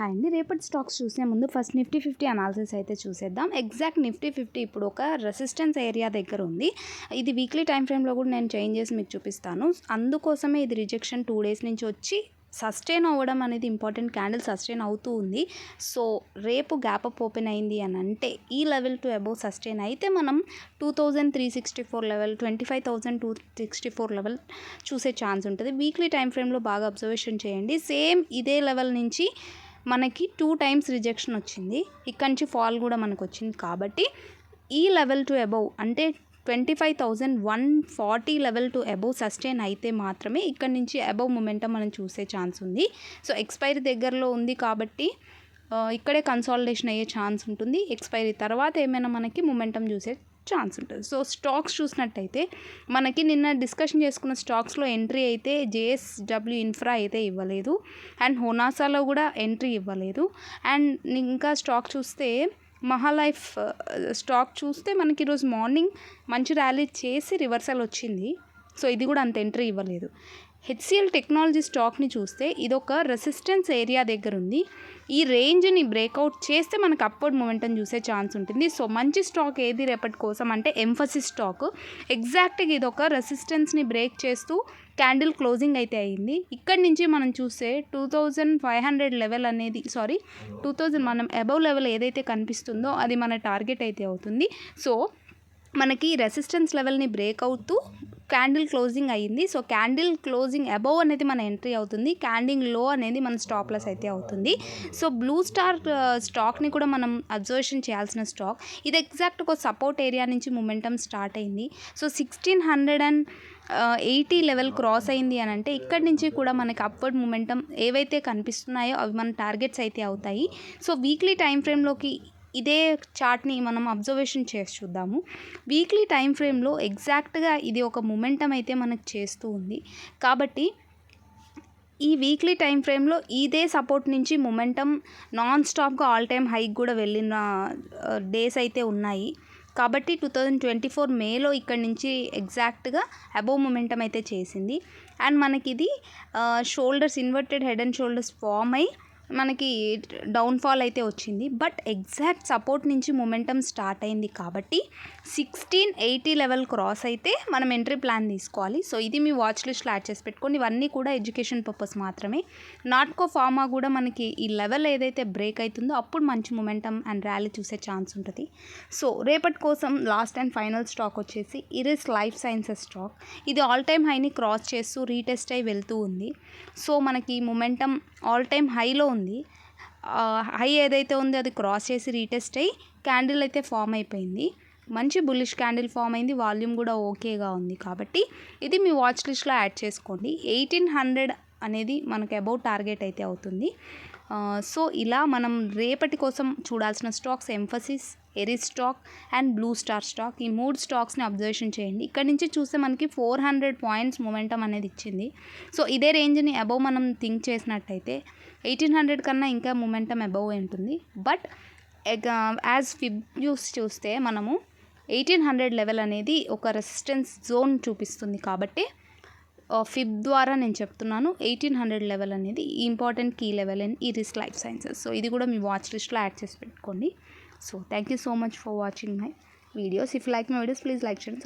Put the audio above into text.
Hi అండి. రేపటి stocks చూసే ముందు ఫస్ట్ నిఫ్టీ 50 అనాలిసిస్ అయితే చూసేద్దాం. ఎగ్జాక్ట్ నిఫ్టీ 50 ఇప్పుడు ఒక రెసిస్టెన్స్ ఏరియా దగ్గర ఉంది. ఇది వీక్లీ టైం ఫ్రేమ్లో కూడా నేను చేంజ్ చేసి మీకు చూపిస్తాను. అందుకోసమే ఇది రిజెక్షన్ 2 డేస్ నుంచి వచ్చి సస్టైన్ అవ్వడం అనేది ఇంపార్టెంట్. క్యాండిల్ సస్టైన్ అవుతూ ఉంది. సో రేపు గ్యాప్ అప్ ఓపెన్ అయింది అని అంటే ఈ లెవెల్ టు అబోవ్ సస్టైన్ అయితే మనం 2364 లెవెల్, 25,264 లెవెల్ చూసే ఛాన్స్ ఉంటుంది. వీక్లీ టైం ఫ్రేమ్లో బాగా అబ్జర్వేషన్ చేయండి. సేమ్ ఇదే లెవెల్ నుంచి మనకి 2 టైమ్స్ రిజెక్షన్ వచ్చింది. ఇక్కడ నుంచి ఫాల్ కూడా మనకు వచ్చింది. కాబట్టి ఈ లెవెల్ టు అబోవ్ అంటే 25,140 లెవెల్ టు అబోవ్ సస్టైన్ అయితే మాత్రమే ఇక్కడ నుంచి అబోవ్ మొమెంటం మనం చూసే ఛాన్స్ ఉంది. సో ఎక్స్పైరీ దగ్గరలో ఉంది కాబట్టి ఇక్కడే కన్సాలిడేషన్ అయ్యే ఛాన్స్ ఉంటుంది. ఎక్స్పైరీ తర్వాత ఏమైనా మనకి మొమెంటం చూసే ఛాన్స్ ఉంటుంది. సో స్టాక్స్ చూసినట్టయితే మనకి నిన్న డిస్కషన్ చేసుకున్న స్టాక్స్లో ఎంట్రీ అయితే JSW ఇన్ఫ్రా అయితే ఇవ్వలేదు, అండ్ హోనాసాలో కూడా ఎంట్రీ ఇవ్వలేదు. అండ్ ఇంకా స్టాక్ చూస్తే మహాలైఫ్ స్టాక్ చూస్తే మనకి ఈరోజు మార్నింగ్ మంచి ర్యాలీ చేసి రివర్సల్ వచ్చింది. సో ఇది కూడా అంత ఎంట్రీ ఇవ్వలేదు. HCL టెక్నాలజీ స్టాక్ని చూస్తే ఇదొక రెసిస్టెన్స్ ఏరియా దగ్గర ఉంది. ఈ రేంజ్ని బ్రేక్అవుట్ చేస్తే మనకు అప్వర్డ్ మొమెంటం చూసే ఛాన్స్ ఉంటుంది. సో మంచి స్టాక్ ఏది రేపటి కోసం అంటే ఎంఫసిస్ స్టాక్. ఎగ్జాక్ట్గా ఇదొక రెసిస్టెన్స్ని బ్రేక్ చేస్తూ క్యాండిల్ క్లోజింగ్ అయితే అయ్యింది. ఇక్కడి నుంచి మనం చూస్తే 2500 లెవెల్ అనేది 2000 మనం అబవ్ లెవెల్ ఏదైతే కనిపిస్తుందో అది మన టార్గెట్ అయితే అవుతుంది. సో మనకి రెసిస్టెన్స్ లెవెల్ని బ్రేక్ అవుతూ క్యాండిల్ క్లోజింగ్ అయ్యింది. సో క్యాండిల్ క్లోజింగ్ అబవ్ అనేది మన ఎంట్రీ అవుతుంది. క్యాండిల్ లో అనేది మన స్టాప్ లాస్ అయితే అవుతుంది. సో బ్లూ స్టార్ స్టాక్ని కూడా మనం అబ్జర్వేషన్ చేయాల్సిన స్టాక్. ఇది ఎగ్జాక్ట్ ఒక సపోర్ట్ ఏరియా నుంచి మొమెంటం స్టార్ట్ అయింది. సో 1680 లెవెల్ క్రాస్ అయింది అని అంటే ఇక్కడి నుంచి కూడా మనకి అప్వర్డ్ మొమెంటం ఏవైతే కనిపిస్తున్నాయో అవి మన టార్గెట్స్ అయితే అవుతాయి. సో వీక్లీ టైం ఫ్రేమ్లోకి ఇదే చార్ట్ని మనం అబ్జర్వేషన్ చేసి చూద్దాము. వీక్లీ టైం ఫ్రేమ్లో ఎగ్జాక్ట్గా ఇది ఒక మొమెంటం అయితే మనకు చేస్తూ ఉంది. కాబట్టి ఈ వీక్లీ టైం ఫ్రేమ్లో ఇదే సపోర్ట్ నుంచి మొమెంటం నాన్ స్టాప్గా ఆల్ టైమ్ హైక్ కూడా వెళ్ళిన డేస్ అయితే ఉన్నాయి. కాబట్టి 2024 మేలో ఇక్కడ నుంచి ఎగ్జాక్ట్గా అబోవ్ మొమెంటం అయితే చేసింది. అండ్ మనకి ఇది shoulders inverted head and shoulders form అయ్యి మనకి డౌన్ఫాల్ అయితే వచ్చింది. బట్ ఎగ్జాక్ట్ సపోర్ట్ నుంచి మొమెంటం స్టార్ట్ అయింది కాబట్టి 1680 లెవెల్ క్రాస్ అయితే మనం ఎంట్రీ ప్లాన్ తీసుకోవాలి. సో ఇది మీ వాచ్ లిస్ట్లో యాడ్ చేసి పెట్టుకోండి. ఇవన్నీ కూడా ఎడ్యుకేషన్ పర్పస్ మాత్రమే. నాట్కో ఫార్మా కూడా మనకి ఈ లెవెల్ ఏదైతే బ్రేక్ అవుతుందో అప్పుడు మంచి మొమెంటం అండ్ ర్యాలీ చూసే ఛాన్స్ ఉంటుంది. సో రేపటి కోసం లాస్ట్ అండ్ ఫైనల్ స్టాక్ వచ్చేసి ఇరిస్ లైఫ్ సైన్సెస్ స్టాక్. ఇది ఆల్ టైమ్ హైని క్రాస్ చేస్తూ రీటెస్ట్ అయి వెళ్తూ ఉంది. సో మనకి మొమెంటం ఆల్ టైమ్ హైలో ఉంది. హై ఏదైతే ఉందో అది క్రాస్ చేసి రీటెస్ట్ అయ్యి క్యాండిల్ అయితే ఫామ్ అయిపోయింది. మంచి బుల్లిష్ క్యాండిల్ ఫామ్ అయింది. వాల్యూమ్ కూడా ఓకేగా ఉంది. కాబట్టి ఇది మీ వాచ్ లిస్ట్లో యాడ్ చేసుకోండి. 1800 అనేది మనకు అబౌట్ టార్గెట్ అయితే అవుతుంది. సో ఇలా మనం రేపటి కోసం చూడాల్సిన stocks emphasis, Eris stock and blue star stock. ఈ 3 స్టాక్స్ని అబ్జర్వేషన్ చేయండి. ఇక్కడ నుంచి చూస్తే మనకి 400 పాయింట్స్ మొమెంటం అనేది ఇచ్చింది. సో ఇదే రేంజ్ని అబవ్ మనం థింక్ చేసినట్టయితే 1800 కన్నా ఇంకా మొమెంటం అబవ్ ఉంటుంది. బట్ యాజ్ ఫిబ్ యూస్ చూస్తే మనము 1800 లెవెల్ అనేది ఒక రెసిస్టెన్స్ జోన్ చూపిస్తుంది. కాబట్టి ఫిబ్ ద్వారా నేను చెప్తున్నాను 1800 లెవెల్ అనేది important key level in Iris life sciences. So ఇది కూడా మీ వాచ్ లిస్ట్లో యాడ్ చేసి పెట్టుకోండి. So thank you so much for watching my videos. If like my videos please like చేయండి.